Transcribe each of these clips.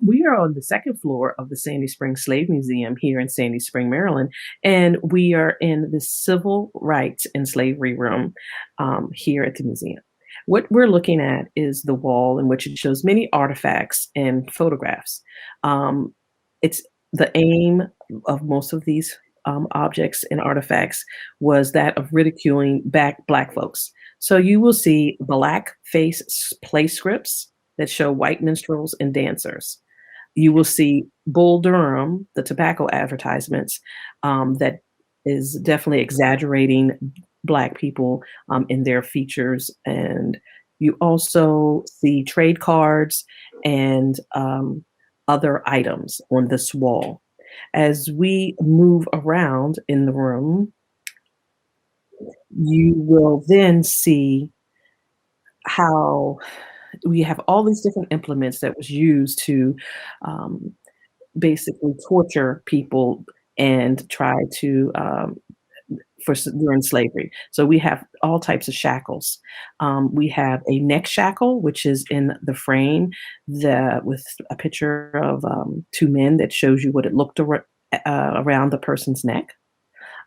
We are on the second floor of the Sandy Spring Slave Museum here in Sandy Spring, Maryland, and we are in the Civil Rights and Slavery Room here at the museum. What we're looking at is the wall in which it shows many artifacts and photographs. Um, it's the aim of most of these objects and artifacts was that of ridiculing back Black folks. So you will see black face play scripts that show white minstrels and dancers. You will see Bull Durham, the tobacco advertisements, that is definitely exaggerating Black people in their features. And you also see trade cards and other items on this wall. As we move around in the room, you will then see how we have all these different implements that was used to um, basically torture people and try to during slavery. So we have all types of shackles. We have a neck shackle, which is in the frame, with a picture of two men that shows you what it looked around the person's neck.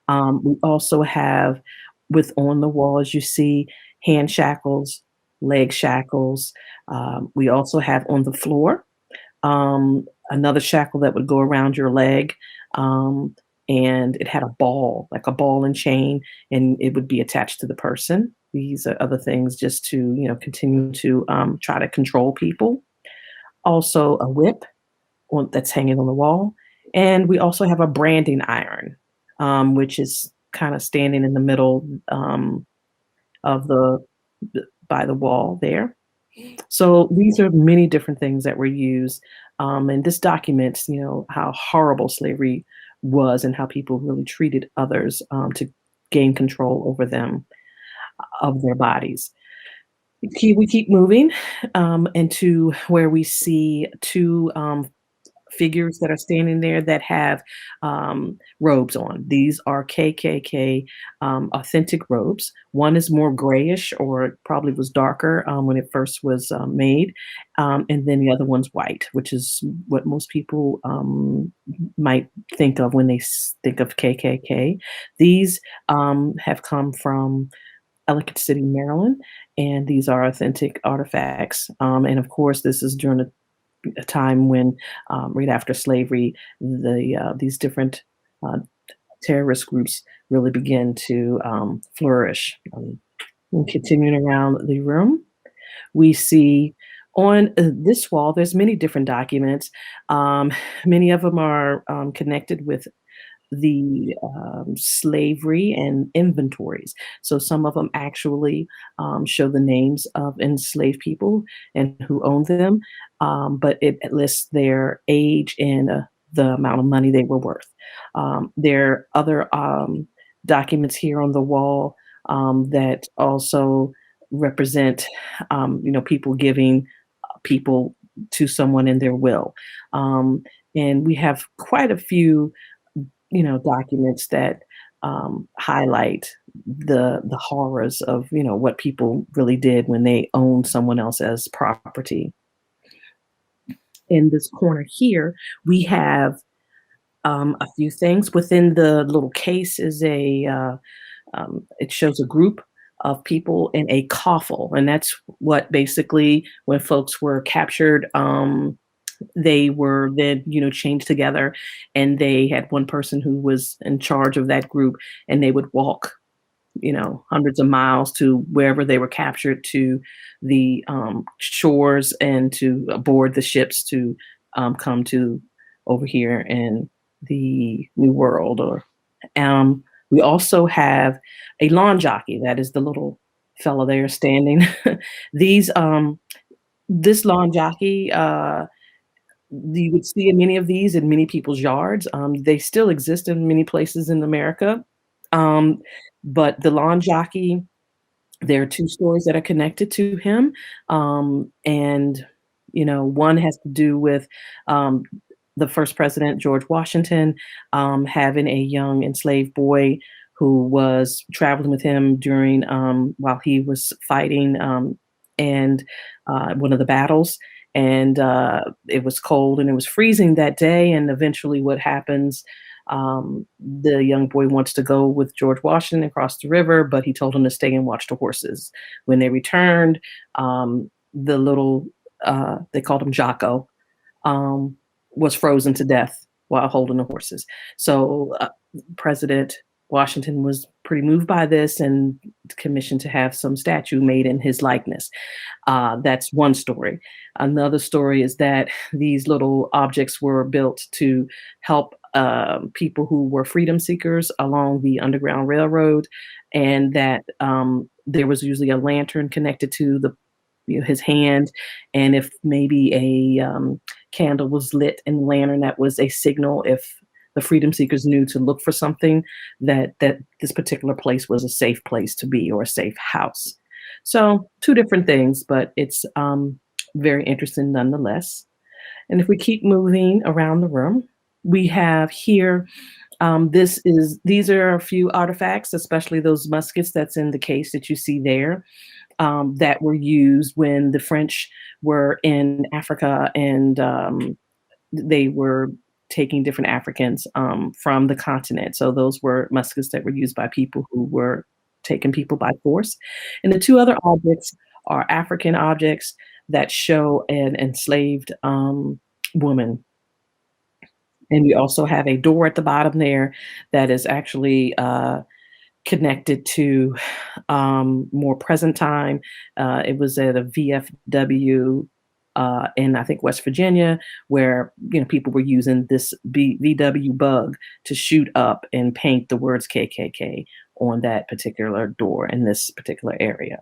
We also have, with on the wall, as you see, hand shackles, leg shackles. We also have on the floor another shackle that would go around your leg. Um, and it had a ball, like a ball and chain, and it would be attached to the person. These are other things just to, continue to try to control people. Also, a whip that's hanging on the wall. And we also have a branding iron, which is kind of standing in the middle of by the wall there. So these are many different things that were used, and this documents, how horrible slavery was and how people really treated others to gain control over them of their bodies. We keep moving into where we see two figures that are standing there that have robes on. These are KKK authentic robes. One is more grayish, or probably was darker when it first was made, and then the other one's white, which is what most people might think of when they think of KKK. These have come from Ellicott City, Maryland, and these are authentic artifacts. And of course, this is during a time when, right after slavery, these different uh, terrorist groups really begin to flourish. And continuing around the room, we see on this wall, there's many different documents. Many of them are connected with the slavery and inventories. So some of them actually show the names of enslaved people and who owned them, but it lists their age and the amount of money they were worth. There are other documents here on the wall that also represent, people giving people to someone in their will. And we have quite a few documents that highlight the horrors of what people really did when they owned someone else as property. In this corner here, we have a few things. Within the little case is it shows a group of people in a coffle, and that's what basically when folks were captured. They were then, chained together, and they had one person who was in charge of that group, and they would walk, hundreds of miles to wherever they were captured, to the shores, and to board the ships to come to over here in the New World. Or we also have a lawn jockey. That is the little fella there standing. These This lawn jockey. You would see many of these in many people's yards. They still exist in many places in America. Um, but the lawn jockey, there are two stories that are connected to him. And, one has to do with um, the first president, George Washington, having a young enslaved boy who was traveling with him while he was fighting and one of the battles. and it was cold and it was freezing that day. And eventually, what happens? The young boy wants to go with George Washington across the river, but he told him to stay and watch the horses. When they returned, the little they called him Jocko, um, was frozen to death while holding the horses. So President Washington was pretty moved by this and commissioned to have some statue made in his likeness. That's one story. Another story is that these little objects were built to help people who were freedom seekers along the Underground Railroad, and that there was usually a lantern connected to his hand, and if maybe a candle was lit in the lantern, that was a signal if the freedom seekers knew to look for something, that this particular place was a safe place to be or a safe house. So two different things, but it's very interesting nonetheless. And if we keep moving around the room, we have here. These are a few artifacts, especially those muskets that's in the case that you see there, that were used when the French were in Africa, and they were taking different Africans from the continent. So those were muskets that were used by people who were taking people by force. And the two other objects are African objects that show an enslaved woman. And we also have a door at the bottom there that is actually connected to more present time. It was at a VFW in I think West Virginia, where people were using this VW bug to shoot up and paint the words KKK on that particular door in this particular area.